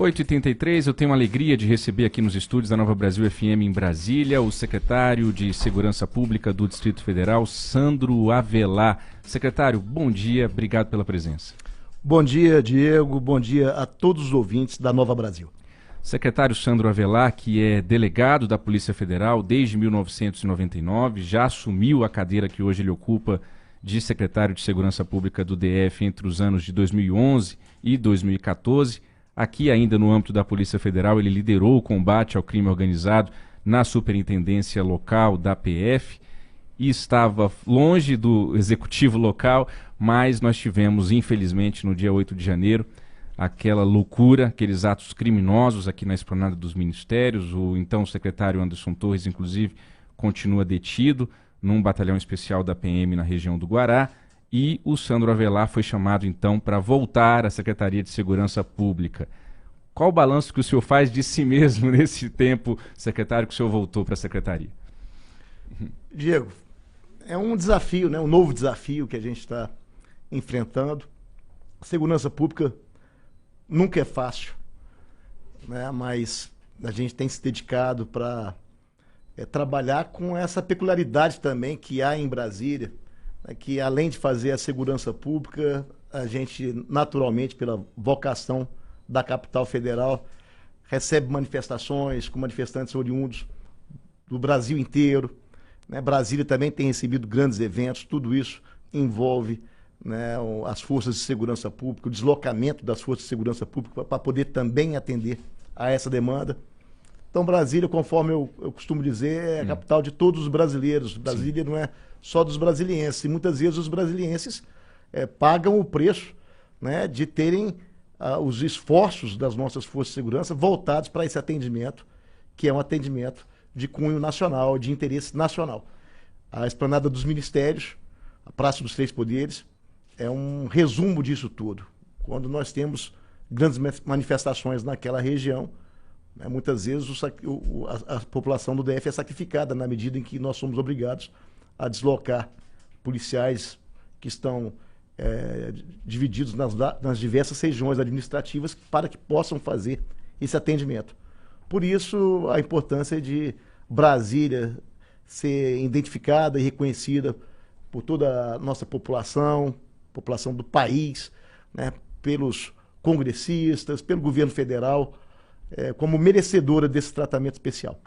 8h33, eu tenho a alegria de receber aqui nos estúdios da Nova Brasil FM em Brasília o secretário de Segurança Pública do Distrito Federal, Sandro Avelar. Secretário, bom dia, obrigado pela presença. Bom dia, Diego, bom dia a todos os ouvintes da Nova Brasil. Secretário Sandro Avelar, que é delegado da Polícia Federal desde 1999, já assumiu a cadeira que hoje ele ocupa de secretário de Segurança Pública do DF entre os anos de 2011 e 2014. Aqui, ainda no âmbito da Polícia Federal, ele liderou o combate ao crime organizado na superintendência local da PF e estava longe do executivo local, mas nós tivemos, infelizmente, no dia 8 de janeiro, aquela loucura, aqueles atos criminosos aqui na esplanada dos ministérios. O então secretário Anderson Torres, inclusive, continua detido num batalhão especial da PM na região do Guará. E o Sandro Avelar foi chamado, então, para voltar à Secretaria de Segurança Pública. Qual o balanço que o senhor faz de si mesmo nesse tempo, secretário, que o senhor voltou para a Secretaria? Diego, é um desafio, né? Um novo desafio que a gente está enfrentando. Segurança Pública nunca é fácil, né? Mas a gente tem se dedicado para trabalhar com essa peculiaridade também que há em Brasília, que além de fazer a segurança pública, a gente naturalmente, pela vocação da capital federal, recebe manifestações com manifestantes oriundos do Brasil inteiro, né? Brasília também tem recebido grandes eventos, tudo isso envolve, né, as forças de segurança pública, o deslocamento das forças de segurança pública para poder também atender a essa demanda. Então, Brasília, conforme eu costumo dizer, é a capital de todos os brasileiros. Brasília não é só dos brasilienses. E muitas vezes os brasilienses pagam o preço, né, de terem os esforços das nossas forças de segurança voltados para esse atendimento, que é um atendimento de cunho nacional, de interesse nacional. A Esplanada dos Ministérios, a Praça dos Três Poderes, é um resumo disso tudo. Quando nós temos grandes manifestações naquela região, muitas vezes a população do DF é sacrificada na medida em que nós somos obrigados a deslocar policiais que estão divididos nas diversas regiões administrativas para que possam fazer esse atendimento. Por isso, a importância de Brasília ser identificada e reconhecida por toda a nossa população do país, né, pelos congressistas, pelo governo federal, como merecedora desse tratamento especial.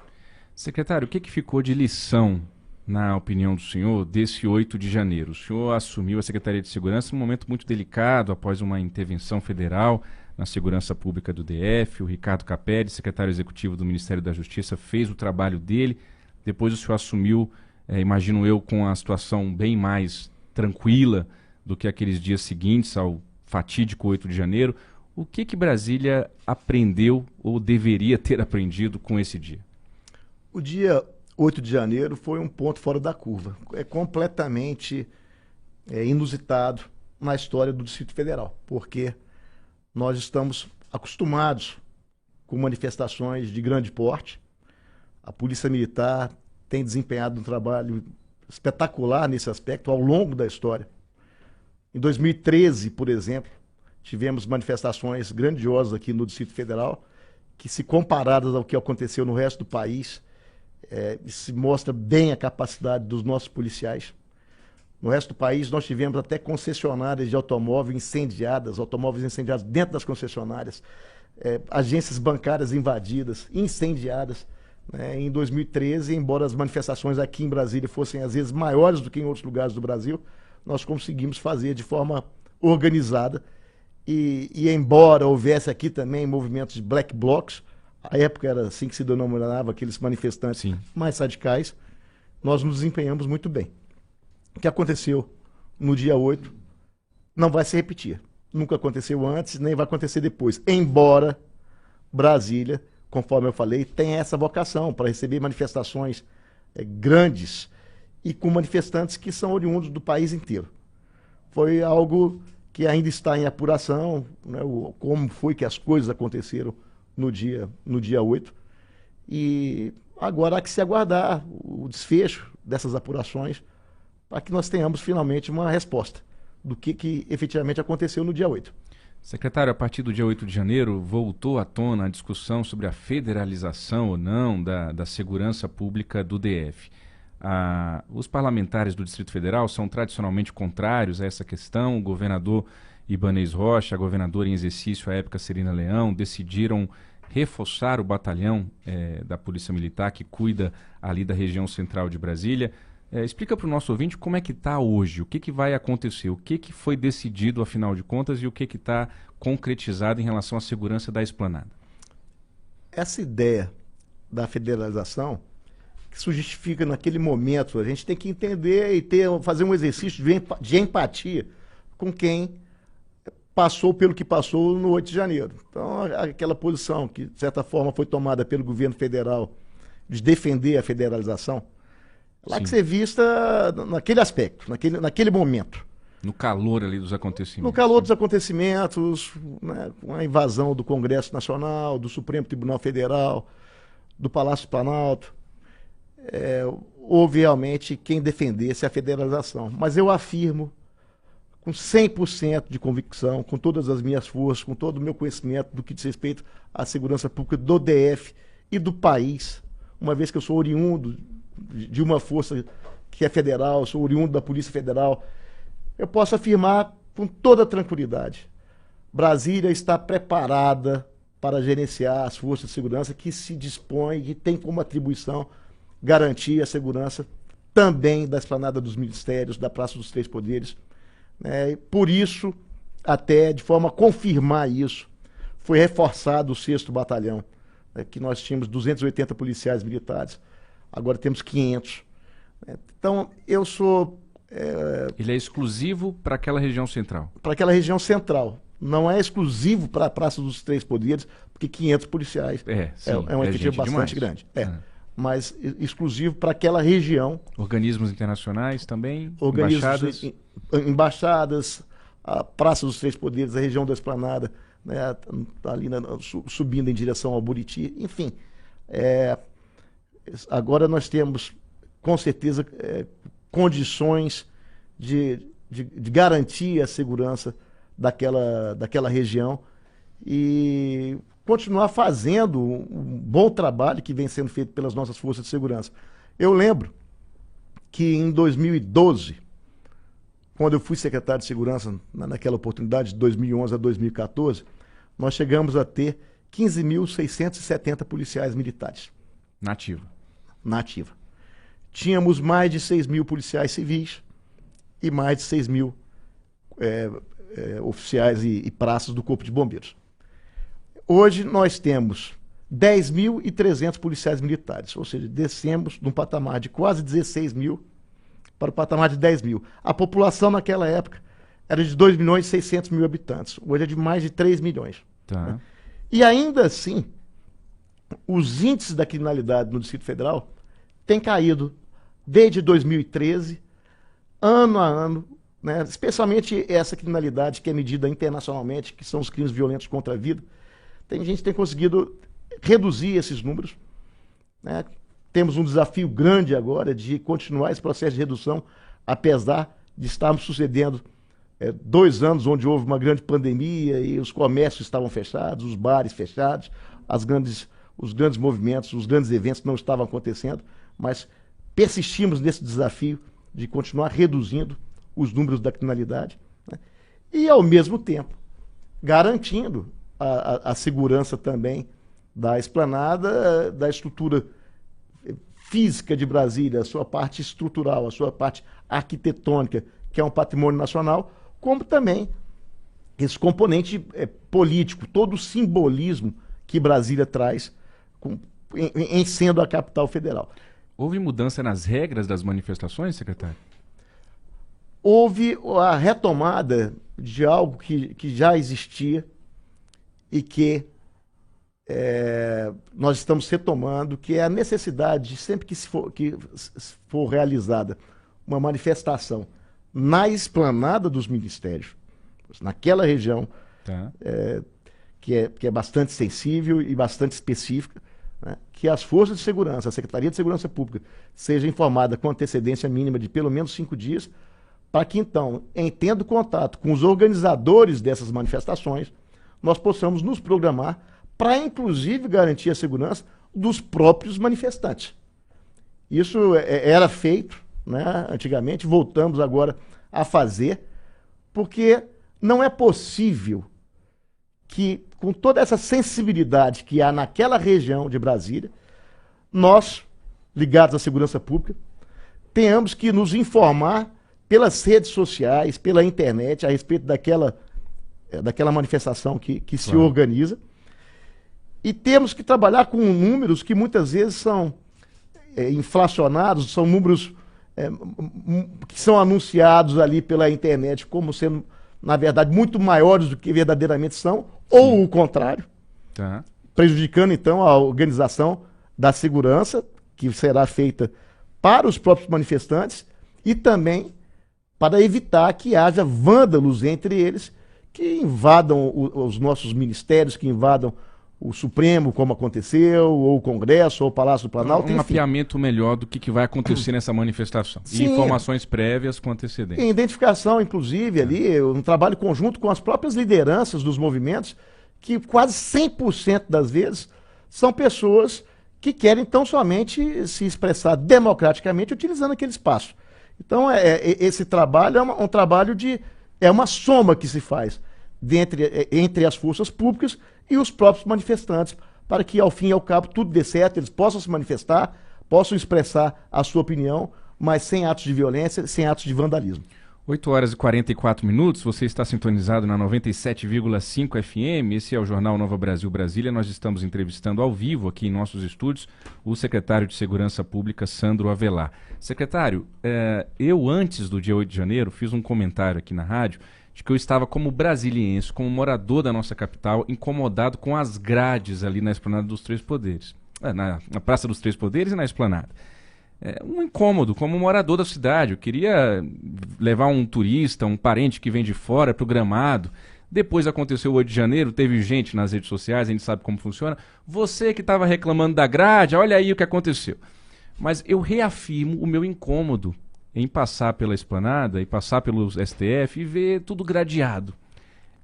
Secretário, o que ficou de lição, na opinião do senhor, desse 8 de janeiro? O senhor assumiu a Secretaria de Segurança num momento muito delicado, após uma intervenção federal na segurança pública do DF. O Ricardo Capelli, secretário executivo do Ministério da Justiça, fez o trabalho dele. Depois o senhor assumiu, imagino eu, com a situação bem mais tranquila do que aqueles dias seguintes ao fatídico 8 de janeiro. O que Brasília aprendeu ou deveria ter aprendido com esse dia? O dia 8 de janeiro foi um ponto fora da curva. É completamente inusitado na história do Distrito Federal, porque nós estamos acostumados com manifestações de grande porte. A Polícia Militar tem desempenhado um trabalho espetacular nesse aspecto ao longo da história. Em 2013, por exemplo, tivemos manifestações grandiosas aqui no Distrito Federal, que, se comparadas ao que aconteceu no resto do país, se mostra bem a capacidade dos nossos policiais. No resto do país, nós tivemos até concessionárias de automóveis incendiadas dentro das concessionárias, agências bancárias invadidas, incendiadas, né? Em 2013, embora as manifestações aqui em Brasília fossem às vezes maiores do que em outros lugares do Brasil, nós conseguimos fazer de forma organizada. E embora houvesse aqui também movimentos de black blocs, à época era assim que se denominava aqueles manifestantes Sim. mais radicais, nós nos desempenhamos muito bem. O que aconteceu no dia 8 não vai se repetir. Nunca aconteceu antes, nem vai acontecer depois. Embora Brasília, conforme eu falei, tenha essa vocação para receber manifestações grandes e com manifestantes que são oriundos do país inteiro. Foi algo que ainda está em apuração, né, como foi que as coisas aconteceram no dia 8. E agora há que se aguardar o desfecho dessas apurações para que nós tenhamos finalmente uma resposta do que efetivamente aconteceu no dia 8. Secretário, a partir do dia 8 de janeiro, voltou à tona a discussão sobre a federalização ou não da segurança pública do DF. Os parlamentares do Distrito Federal são tradicionalmente contrários a essa questão. O governador Ibanez Rocha, a governadora em exercício, à época Celina Leão, decidiram reforçar o batalhão da Polícia Militar que cuida ali da região central de Brasília. Explica para o nosso ouvinte como é que está hoje, o que vai acontecer, o que foi decidido afinal de contas e o que está concretizado em relação à segurança da esplanada. Essa ideia da federalização, que se justifica naquele momento, a gente tem que entender e fazer um exercício de empatia com quem passou pelo que passou no 8 de janeiro. Então, aquela posição que, de certa forma, foi tomada pelo governo federal de defender a federalização, lá que ser vista naquele aspecto, naquele momento. No calor ali dos acontecimentos. No calor dos acontecimentos, né, com a invasão do Congresso Nacional, do Supremo Tribunal Federal, do Palácio do Planalto, houve realmente quem defendesse a federalização. Mas eu afirmo, com 100% de convicção, com todas as minhas forças, com todo o meu conhecimento do que diz respeito à segurança pública do DF e do país, uma vez que eu sou oriundo de uma força que é federal, sou oriundo da Polícia Federal, eu posso afirmar com toda tranquilidade, Brasília está preparada para gerenciar as forças de segurança que se dispõem e tem como atribuição garantir a segurança também da esplanada dos ministérios, da Praça dos Três Poderes. E por isso, até de forma a confirmar isso, foi reforçado o 6º Batalhão, que nós tínhamos 280 policiais militares. Agora temos 500. Então, eu sou... Ele é exclusivo para aquela região central? Para aquela região central. Não é exclusivo para a Praça dos Três Poderes, porque 500 policiais é um efetivo bastante grande. Mas exclusivo para aquela região. Organismos internacionais também? Embaixadas? Embaixadas, a Praça dos Três Poderes, a região da Esplanada, né, ali subindo em direção ao Buriti. Enfim, agora nós temos, com certeza, condições de garantir a segurança daquela região e continuar fazendo um bom trabalho que vem sendo feito pelas nossas forças de segurança. Eu lembro que em 2012, quando eu fui secretário de Segurança, naquela oportunidade de 2011 a 2014, nós chegamos a ter 15.670 policiais militares. Na ativa. Tínhamos mais de 6.000 policiais civis e mais de 6.000 oficiais e praças do Corpo de Bombeiros. Hoje nós temos 10.300 policiais militares, ou seja, descemos de um patamar de quase 16.000 para o patamar de 10.000. A população naquela época era de 2.600.000 habitantes, hoje é de mais de 3 milhões. Tá. Né? E ainda assim, os índices da criminalidade no Distrito Federal têm caído desde 2013, ano a ano, né? Especialmente essa criminalidade que é medida internacionalmente, que são os crimes violentos contra a vida. A gente tem conseguido reduzir esses números, né? Temos um desafio grande agora de continuar esse processo de redução, apesar de estarmos sucedendo 2 anos onde houve uma grande pandemia e os comércios estavam fechados, os bares fechados, os grandes movimentos, os grandes eventos não estavam acontecendo, mas persistimos nesse desafio de continuar reduzindo os números da criminalidade, né? E, ao mesmo tempo, garantindo a segurança também da esplanada, da estrutura física de Brasília, a sua parte estrutural, a sua parte arquitetônica, que é um patrimônio nacional, como também esse componente político, todo o simbolismo que Brasília traz em sendo a capital federal. Houve mudança nas regras das manifestações, secretário? Houve a retomada de algo que já existia e que nós estamos retomando, que é a necessidade de sempre que for realizada uma manifestação na esplanada dos ministérios, naquela região, tá, que é bastante sensível e bastante específica, né, que as forças de segurança, a Secretaria de Segurança Pública, seja informada com antecedência mínima de pelo menos 5 dias, para que então, em tendo contato com os organizadores dessas manifestações, nós possamos nos programar para, inclusive, garantir a segurança dos próprios manifestantes. Isso era feito, né, antigamente, voltamos agora a fazer, porque não é possível que, com toda essa sensibilidade que há naquela região de Brasília, nós, ligados à segurança pública, tenhamos que nos informar pelas redes sociais, pela internet, a respeito daquela manifestação que se organiza. E temos que trabalhar com números que muitas vezes são inflacionados, são números que são anunciados ali pela internet como sendo, na verdade, muito maiores do que verdadeiramente são, ou o contrário, prejudicando então a organização da segurança, que será feita para os próprios manifestantes e também para evitar que haja vândalos entre eles que invadam os nossos ministérios, que invadam o Supremo, como aconteceu, ou o Congresso, ou o Palácio do Planalto. Um mapeamento melhor do que vai acontecer nessa manifestação. Sim. E informações prévias com antecedência. E identificação, inclusive, ali, um trabalho conjunto com as próprias lideranças dos movimentos, que quase 100% das vezes são pessoas que querem tão somente se expressar democraticamente utilizando aquele espaço. Então, esse trabalho é um trabalho é uma soma que se faz entre as forças públicas e os próprios manifestantes, para que, ao fim e ao cabo, tudo dê certo, eles possam se manifestar, possam expressar a sua opinião, mas sem atos de violência, sem atos de vandalismo. 8 horas e 44 minutos, você está sintonizado na 97,5 FM, esse é o Jornal Nova Brasil Brasília. Nós estamos entrevistando ao vivo aqui em nossos estúdios o secretário de Segurança Pública, Sandro Avelar. Secretário, eu antes do dia 8 de janeiro fiz um comentário aqui na rádio de que eu estava como brasiliense, como morador da nossa capital, incomodado com as grades ali na Esplanada dos Três Poderes, na Praça dos Três Poderes e na Esplanada. Um incômodo como morador da cidade. Eu queria levar um turista, um parente que vem de fora para o Gramado. Depois aconteceu o 8 de janeiro, teve gente nas redes sociais, a gente sabe como funciona. Você que estava reclamando da grade, olha aí o que aconteceu. Mas eu reafirmo o meu incômodo em passar pela Esplanada e passar pelo STF e ver tudo gradeado.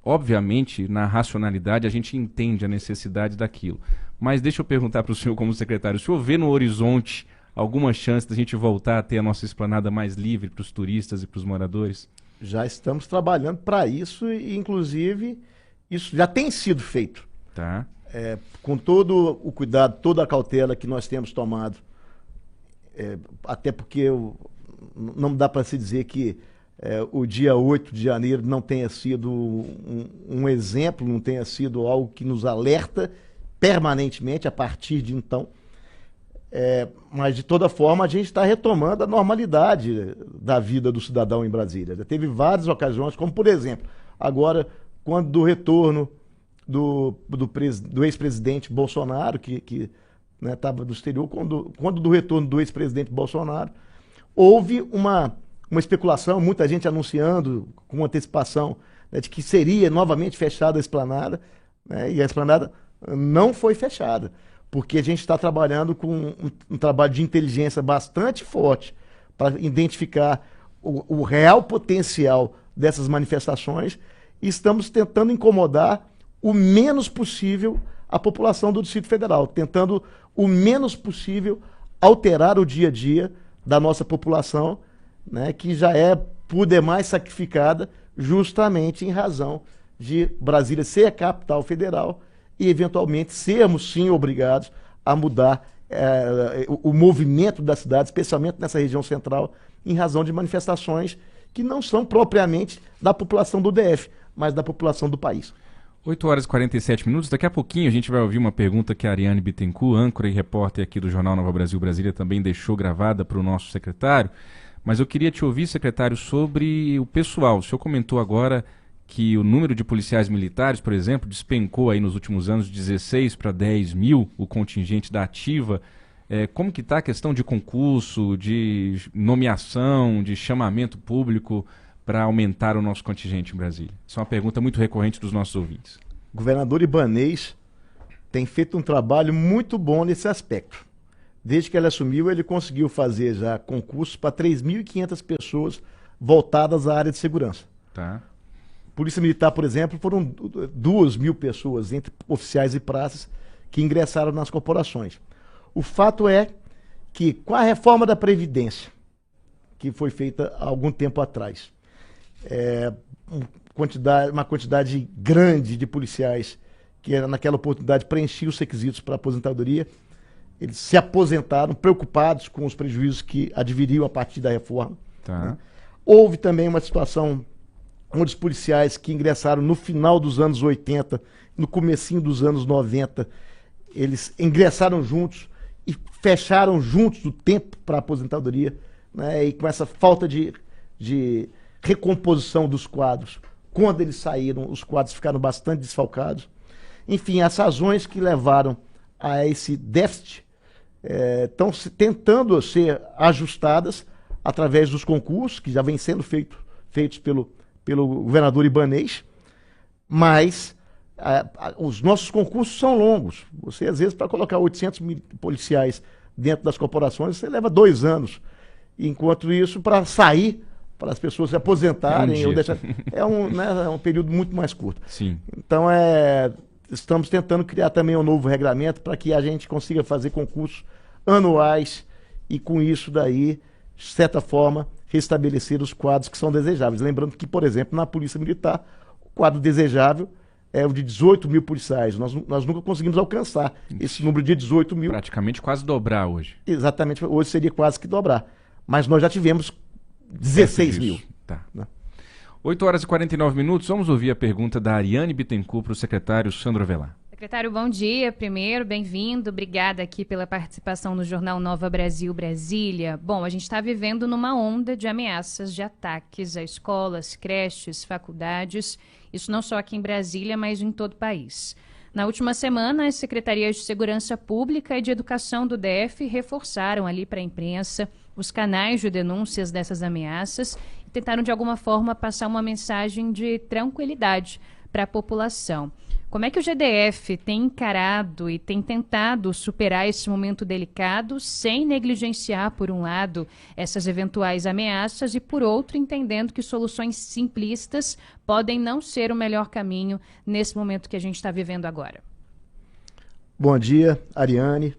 Obviamente, na racionalidade, a gente entende a necessidade daquilo. Mas deixa eu perguntar para o senhor como secretário, o senhor vê no horizonte alguma chance da gente voltar a ter a nossa esplanada mais livre para os turistas e para os moradores? Já estamos trabalhando para isso e, inclusive, isso já tem sido feito. Tá. Com todo o cuidado, toda a cautela que nós temos tomado, até porque não dá para se dizer que o dia 8 de janeiro não tenha sido um exemplo, não tenha sido algo que nos alerta permanentemente a partir de então. Mas, de toda forma, a gente está retomando a normalidade da vida do cidadão em Brasília. Já teve várias ocasiões, como, por exemplo, agora, quando do retorno do ex-presidente Bolsonaro, que estava no exterior, quando do retorno do ex-presidente Bolsonaro, houve uma especulação, muita gente anunciando com antecipação, né, de que seria novamente fechada a Esplanada, né, e a Esplanada não foi fechada, porque a gente está trabalhando com um trabalho de inteligência bastante forte para identificar o real potencial dessas manifestações e estamos tentando incomodar o menos possível a população do Distrito Federal, tentando o menos possível alterar o dia a dia da nossa população, né, que já é por demais sacrificada justamente em razão de Brasília ser a capital federal e, eventualmente, sermos, sim, obrigados a mudar o movimento da cidade, especialmente nessa região central, em razão de manifestações que não são propriamente da população do DF, mas da população do país. 8 horas e 47 minutos. Daqui a pouquinho a gente vai ouvir uma pergunta que a Ariane Bittencourt, âncora e repórter aqui do Jornal Nova Brasil Brasília, também deixou gravada para o nosso secretário. Mas eu queria te ouvir, secretário, sobre o pessoal. O senhor comentou agora que o número de policiais militares, por exemplo, despencou aí nos últimos anos de 16 para 10 mil, o contingente da ativa. Como que está a questão de concurso, de nomeação, de chamamento público para aumentar o nosso contingente em Brasília? Isso é uma pergunta muito recorrente dos nossos ouvintes. O governador Ibanez tem feito um trabalho muito bom nesse aspecto. Desde que ele assumiu, ele conseguiu fazer já concursos para 3.500 pessoas voltadas à área de segurança. Tá. Polícia Militar, por exemplo, foram 2.000 pessoas, entre oficiais e praças, que ingressaram nas corporações. O fato é que, com a reforma da Previdência, que foi feita há algum tempo atrás, uma quantidade grande de policiais que naquela oportunidade preenchiam os requisitos para aposentadoria, eles se aposentaram preocupados com os prejuízos que adviriam a partir da reforma. Tá. Né? Houve também uma situação onde os policiais que ingressaram no final dos anos 80, no comecinho dos anos 90, eles ingressaram juntos e fecharam juntos o tempo para a aposentadoria, né? E com essa falta de recomposição dos quadros, quando eles saíram, os quadros ficaram bastante desfalcados. Enfim, as razões que levaram a esse déficit estão tentando ser ajustadas através dos concursos, que já vêm sendo feitos pelo governador Ibanez, mas os nossos concursos são longos. Você, às vezes, para colocar 800 mil policiais dentro das corporações, você leva 2 anos. Enquanto isso, para sair, para as pessoas se aposentarem, é um período muito mais curto. Sim. Então, estamos tentando criar também um novo regulamento para que a gente consiga fazer concursos anuais e, com isso daí, de certa forma, restabelecer os quadros que são desejáveis. Lembrando que, por exemplo, na Polícia Militar, o quadro desejável é o de 18 mil policiais. Nós nunca conseguimos alcançar esse número de 18 mil. Praticamente quase dobrar hoje. Exatamente, hoje seria quase que dobrar. Mas nós já tivemos 16 mil. Tá. 8 horas e 49 minutos, vamos ouvir a pergunta da Ariane Bittencourt para o secretário Sandro Avelar. Secretário, bom dia. Primeiro, bem-vindo. Obrigada aqui pela participação no Jornal Nova Brasil Brasília. Bom, a gente está vivendo numa onda de ameaças de ataques a escolas, creches, faculdades. Isso não só aqui em Brasília, mas em todo o país. Na última semana, as secretarias de Segurança Pública e de Educação do DF reforçaram ali para a imprensa os canais de denúncias dessas ameaças e tentaram, de alguma forma, passar uma mensagem de tranquilidade para a população. Como é que o GDF tem encarado e tem tentado superar esse momento delicado sem negligenciar, por um lado, essas eventuais ameaças e, por outro, entendendo que soluções simplistas podem não ser o melhor caminho nesse momento que a gente está vivendo agora? Bom dia, Ariane.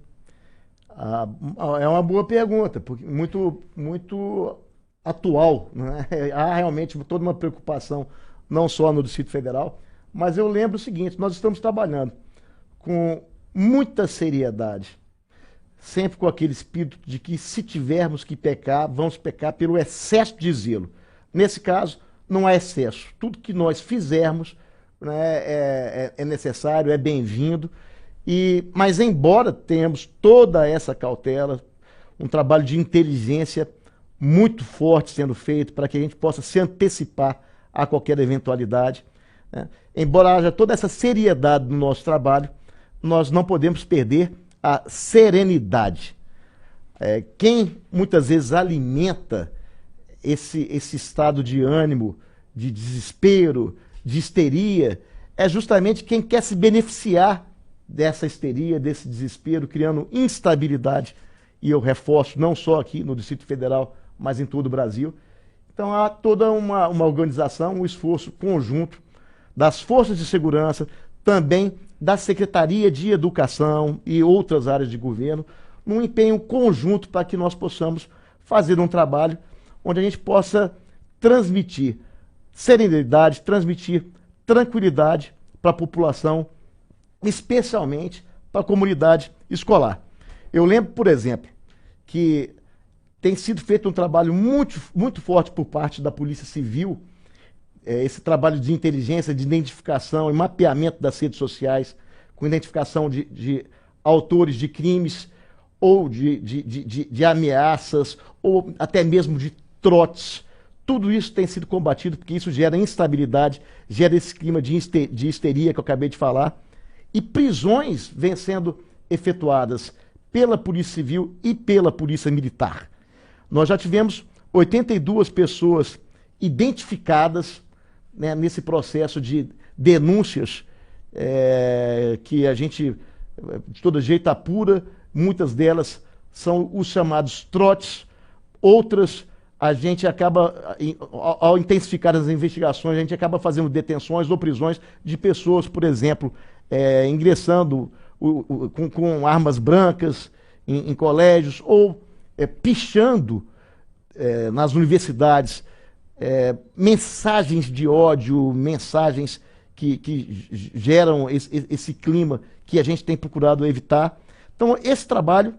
É uma boa pergunta, porque muito atual, né? Há realmente toda uma preocupação, não só no Distrito Federal, mas eu lembro o seguinte: nós estamos trabalhando com muita seriedade, sempre com aquele espírito de que, se tivermos que pecar, vamos pecar pelo excesso de zelo. Nesse caso, não há excesso. Tudo que nós fizermos, né, é necessário, é bem-vindo. Mas, embora tenhamos toda essa cautela, um trabalho de inteligência muito forte sendo feito para que a gente possa se antecipar a qualquer eventualidade, né? Embora haja toda essa seriedade no nosso trabalho, nós não podemos perder a serenidade. Quem muitas vezes alimenta esse estado de ânimo, de desespero, de histeria, é justamente quem quer se beneficiar dessa histeria, desse desespero, criando instabilidade. E eu reforço, não só aqui no Distrito Federal, mas em todo o Brasil. Então há toda uma organização, um esforço conjunto das forças de segurança, também da Secretaria de Educação e outras áreas de governo, num empenho conjunto para que nós possamos fazer um trabalho onde a gente possa transmitir serenidade, transmitir tranquilidade para a população, especialmente para a comunidade escolar. Eu lembro, por exemplo, que tem sido feito um trabalho muito forte por parte da Polícia Civil, esse trabalho de inteligência, de identificação e mapeamento das redes sociais, com identificação de autores de crimes ou de ameaças, ou até mesmo de trotes. Tudo isso tem sido combatido porque isso gera instabilidade, gera esse clima de histeria que eu acabei de falar. E prisões vêm sendo efetuadas pela Polícia Civil e pela Polícia Militar. Nós já tivemos 82 pessoas identificadas, né, nesse processo de denúncias que a gente, de todo jeito, apura. Muitas delas são os chamados trotes, outras a gente acaba, ao intensificar as investigações, a gente acaba fazendo detenções ou prisões de pessoas, por exemplo, ingressando com armas brancas em colégios ou pichando nas universidades mensagens de ódio, mensagens que geram esse clima que a gente tem procurado evitar. Então, esse trabalho,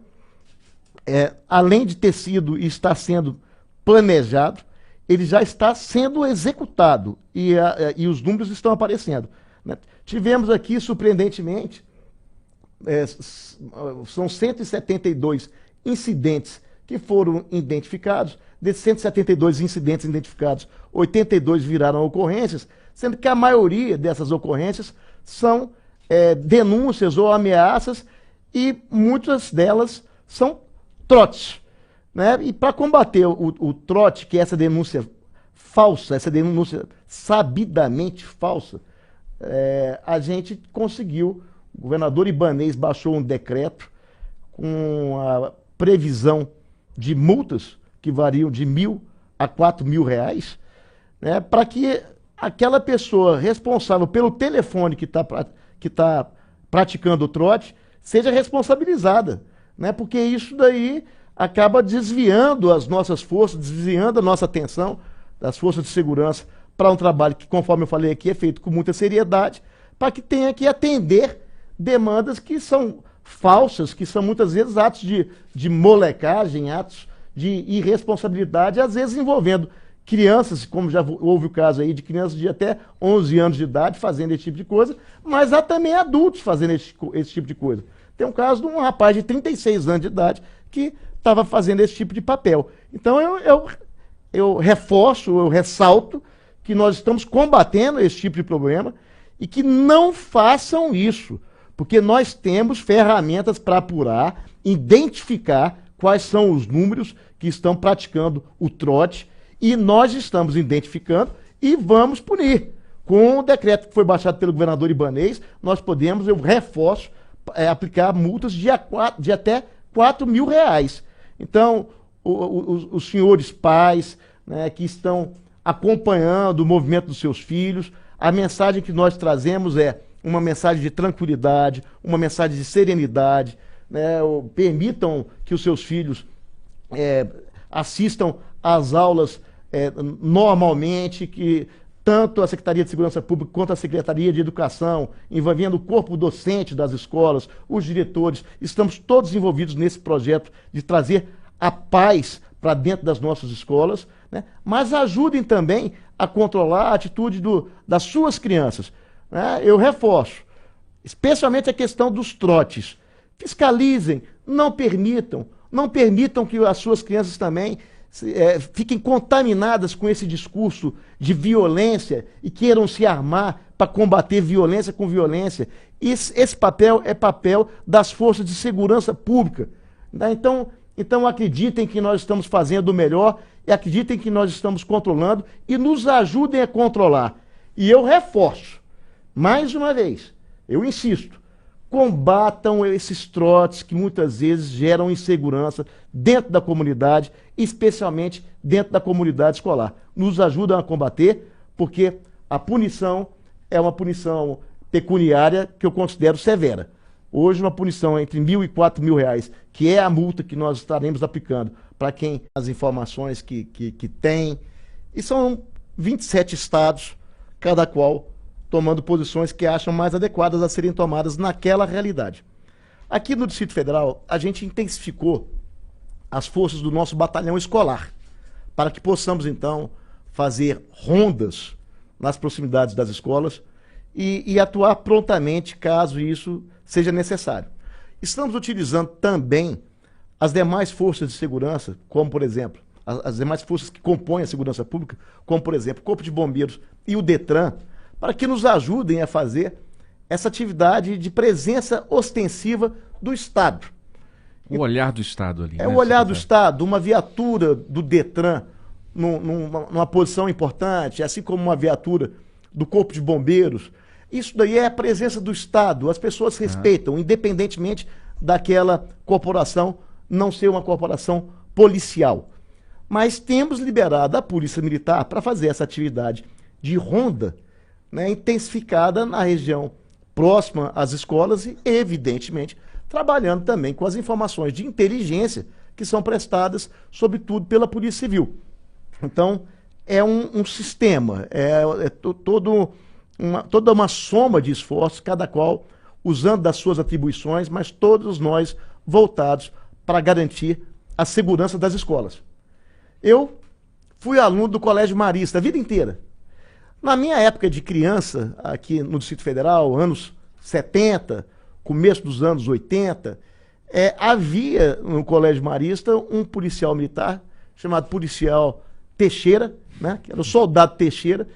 além de ter sido e estar sendo planejado, ele já está sendo executado e os números estão aparecendo, né? Tivemos aqui, surpreendentemente, são 172 incidentes que foram identificados. Desses 172 incidentes identificados, 82 viraram ocorrências, sendo que a maioria dessas ocorrências são denúncias ou ameaças e muitas delas são trotes, né? E para combater o trote, que é essa denúncia falsa, essa denúncia sabidamente falsa, a gente conseguiu, o governador Ibanez baixou um decreto com a previsão de multas que variam de R$ 1.000 a R$ 4.000, né, para que aquela pessoa responsável pelo telefone que tá praticando o trote seja responsabilizada, né, porque isso daí acaba desviando as nossas forças, desviando a nossa atenção das forças de segurança para um trabalho que, conforme eu falei aqui, é feito com muita seriedade, para que tenha que atender demandas que são falsas, que são muitas vezes atos de molecagem, atos de irresponsabilidade, às vezes envolvendo crianças, como já houve o caso aí de crianças de até 11 anos de idade fazendo esse tipo de coisa, mas há também adultos fazendo esse tipo de coisa. Tem um caso de um rapaz de 36 anos de idade que estava fazendo esse tipo de papel. Então eu reforço, eu ressalto que nós estamos combatendo esse tipo de problema e que não façam isso, porque nós temos ferramentas para apurar, identificar quais são os números que estão praticando o trote e nós estamos identificando e vamos punir. Com o decreto que foi baixado pelo governador Ibanez, nós podemos, eu reforço, aplicar multas de até R$ 4.000. Então, os senhores pais, né, que estão acompanhando o movimento dos seus filhos, a mensagem que nós trazemos é uma mensagem de tranquilidade, uma mensagem de serenidade, né, permitam que os seus filhos assistam às aulas normalmente, que tanto a Secretaria de Segurança Pública quanto a Secretaria de Educação, envolvendo o corpo docente das escolas, os diretores, estamos todos envolvidos nesse projeto de trazer a paz para dentro das nossas escolas, né? Mas ajudem também a controlar a atitude das suas crianças, né? Eu reforço, especialmente a questão dos trotes. Fiscalizem, não permitam que as suas crianças também fiquem contaminadas com esse discurso de violência e queiram se armar para combater violência com violência. Esse papel é papel das forças de segurança pública, né? Então acreditem que nós estamos fazendo o melhor e acreditem que nós estamos controlando e nos ajudem a controlar. E eu reforço, mais uma vez, eu insisto, combatam esses trotes que muitas vezes geram insegurança dentro da comunidade, especialmente dentro da comunidade escolar. Nos ajudam a combater, porque a punição é uma punição pecuniária que eu considero severa. Hoje, uma punição entre R$ 1.000 e R$ 4.000, que é a multa que nós estaremos aplicando para quem as informações que tem. E são 27 estados, cada qual tomando posições que acham mais adequadas a serem tomadas naquela realidade. Aqui no Distrito Federal, a gente intensificou as forças do nosso batalhão escolar, para que possamos, então, fazer rondas nas proximidades das escolas e atuar prontamente, caso isso seja necessário. Estamos utilizando também as demais forças de segurança, como, por exemplo, as demais forças que compõem a segurança pública, como, por exemplo, o Corpo de Bombeiros e o Detran, para que nos ajudem a fazer essa atividade de presença ostensiva do Estado. O olhar do Estado ali. É, né, o olhar do Estado, uma viatura do Detran numa posição importante, assim como uma viatura do Corpo de Bombeiros. Isso daí é a presença do Estado. As pessoas respeitam, independentemente daquela corporação não ser uma corporação policial. Mas temos liberado a Polícia Militar para fazer essa atividade de ronda, né, intensificada na região próxima às escolas e, evidentemente, trabalhando também com as informações de inteligência que são prestadas, sobretudo, pela Polícia Civil. Então, é um sistema, toda uma soma de esforços, cada qual usando das suas atribuições, mas todos nós voltados para garantir a segurança das escolas. Eu fui aluno do Colégio Marista a vida inteira. Na minha época de criança, aqui no Distrito Federal, anos 70, começo dos anos 80, havia no Colégio Marista um policial militar chamado policial Teixeira, né, que era o soldado Teixeira,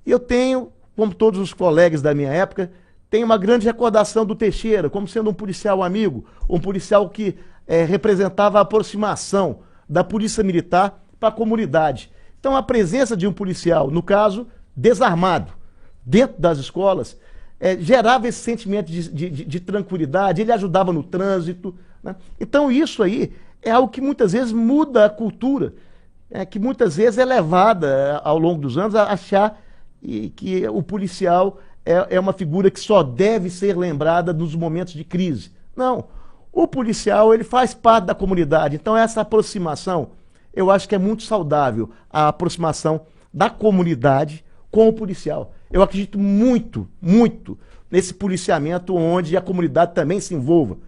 e eu tenho, como todos os colegas da minha época, tenho uma grande recordação do Teixeira, como sendo um policial amigo, um policial que representava a aproximação da Polícia Militar para a comunidade. Então a presença de um policial, no caso, desarmado, dentro das escolas, gerava esse sentimento de tranquilidade, ele ajudava no trânsito, né? Então isso aí é algo que muitas vezes muda a cultura, que muitas vezes é levada ao longo dos anos a achar que o policial é uma figura que só deve ser lembrada nos momentos de crise. Não, o policial ele faz parte da comunidade, então essa aproximação, eu acho que é muito saudável, a aproximação da comunidade com o policial. Eu acredito muito, muito nesse policiamento onde a comunidade também se envolva.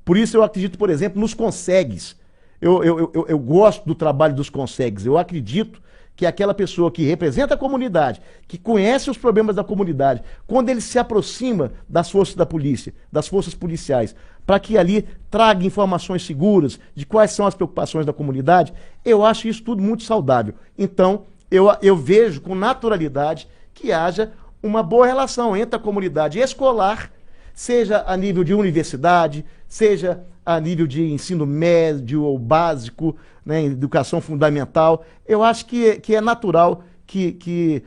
Por isso eu acredito, por exemplo, nos consegues. Eu gosto do trabalho dos consegues. Eu acredito que aquela pessoa que representa a comunidade, que conhece os problemas da comunidade, quando ele se aproxima das forças da polícia, das forças policiais, para que ali traga informações seguras de quais são as preocupações da comunidade, eu acho isso tudo muito saudável. Então, eu vejo com naturalidade que haja uma boa relação entre a comunidade escolar, seja a nível de universidade, seja a nível de ensino médio ou básico, né, educação fundamental. Eu acho que é natural que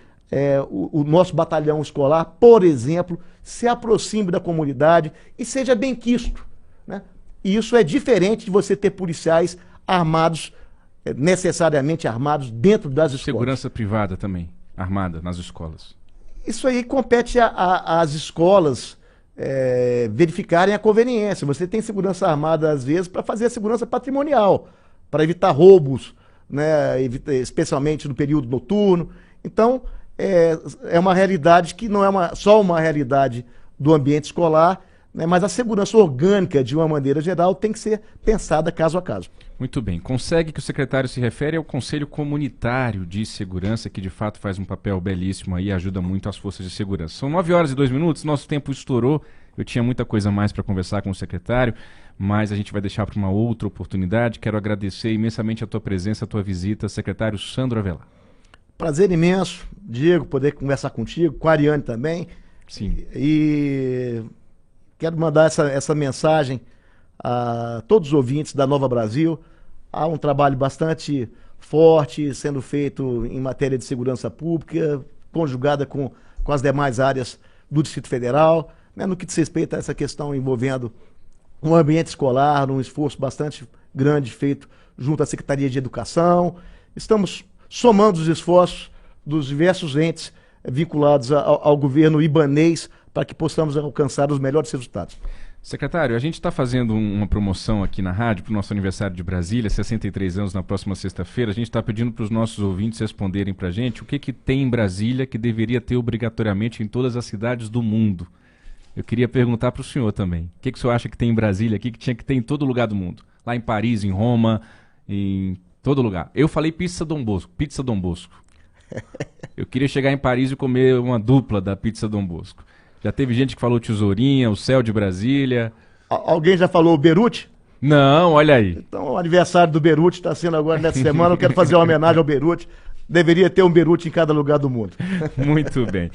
o nosso batalhão escolar, por exemplo, se aproxime da comunidade e seja benquisto, né? E isso é diferente de você ter policiais armados, necessariamente armados dentro das escolas. Segurança privada também, armada nas escolas. Isso aí compete às escolas verificarem a conveniência. Você tem segurança armada, às vezes, para fazer a segurança patrimonial, para evitar roubos, né, especialmente no período noturno. Então, é uma realidade que não é só uma realidade do ambiente escolar, né, mas a segurança orgânica, de uma maneira geral, tem que ser pensada caso a caso. Muito bem. Consegue que o secretário se refere ao Conselho Comunitário de Segurança, que de fato faz um papel belíssimo aí e ajuda muito as forças de segurança. São 9h02, nosso tempo estourou. Eu tinha muita coisa mais para conversar com o secretário, mas a gente vai deixar para uma outra oportunidade. Quero agradecer imensamente a tua presença, a tua visita, secretário Sandro Avelar. Prazer imenso, Diego, poder conversar contigo, com a Ariane também. Sim. E quero mandar essa mensagem a todos os ouvintes da Nova Brasil. Há um trabalho bastante forte sendo feito em matéria de segurança pública, conjugada com as demais áreas do Distrito Federal, né, no que diz respeito a essa questão envolvendo um ambiente escolar, um esforço bastante grande feito junto à Secretaria de Educação. Estamos somando os esforços dos diversos entes vinculados ao governo ibanês para que possamos alcançar os melhores resultados. Secretário, a gente está fazendo uma promoção aqui na rádio para o nosso aniversário de Brasília, 63 anos na próxima sexta-feira. A gente está pedindo para os nossos ouvintes responderem para a gente o que tem em Brasília que deveria ter obrigatoriamente em todas as cidades do mundo. Eu queria perguntar para o senhor também. O que o senhor acha que tem em Brasília aqui que tinha que ter em todo lugar do mundo? Lá em Paris, em Roma, em todo lugar. Eu falei pizza Dom Bosco. Eu queria chegar em Paris e comer uma dupla da pizza Dom Bosco. Já teve gente que falou Tesourinha, o Céu de Brasília. Alguém já falou Beirute? Não, olha aí. Então o aniversário do Beirute está sendo agora nessa semana. Eu quero fazer uma homenagem ao Beirute. Deveria ter um Beirute em cada lugar do mundo. Muito bem.